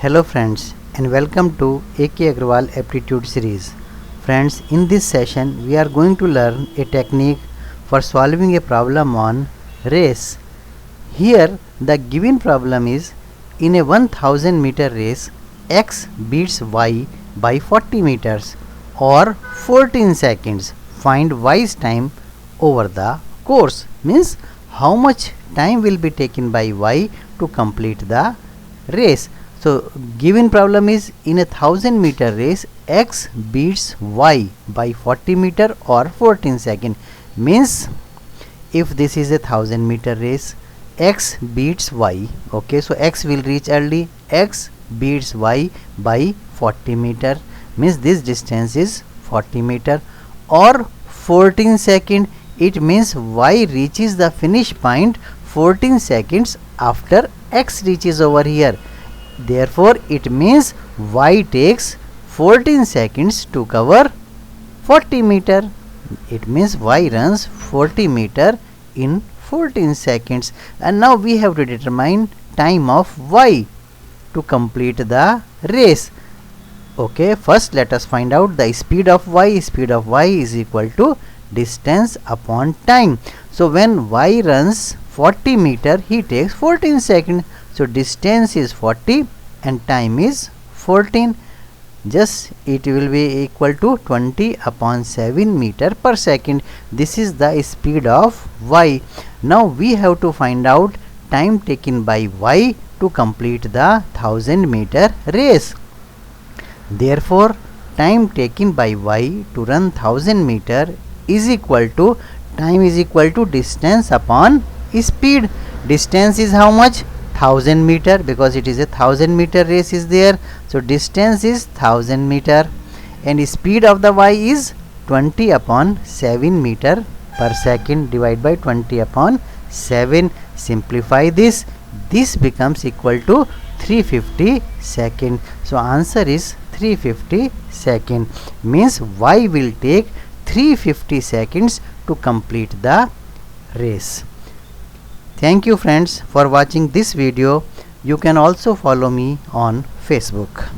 Hello friends and welcome to AK Agrawal Aptitude Series. Friends, in this session we are going to learn a technique for solving a problem on race. Here the given problem is, in a 1000 meter race X beats Y by 40 meters or 14 seconds. Find Y's time over the course. Means how much time will be taken by Y to complete the race. So given problem is, in a 1000 meter race X beats Y by 40 meter or 14 second. Means if this is a 1000 meter race, X beats Y. Okay, so X will reach early. X beats Y by 40 meter. Means this distance is 40 meter or 14 second. It means Y reaches the finish point 14 seconds after X reaches over here. Therefore it means Y takes 14 seconds to cover 40 meter. It means Y runs 40 meter in 14 seconds. And now we have to determine time of Y to complete the race. Okay, first let us find out the speed of Y. Speed of Y is equal to distance upon time. So when Y runs 40 meter, he takes 14 seconds. So distance is 40 and time is 14. Just it will be equal to 20 upon 7 meter per second. This is the speed of Y. Now we have to find out time taken by Y to complete the 1000 meter race. Therefore time taken by Y to run 1000 meter is equal to, time is equal to distance upon speed. Distance is how much? 1000 meter, because it is a 1000 meter race is there. So distance is 1000 meter and speed of the Y is 20 upon 7 meter per second. Divide by 20 upon 7. Simplify this. This becomes equal to 350 second. So answer is 350 second. Means Y will take 350 seconds to complete the race. Thank you friends for watching this video. You can also follow me on Facebook.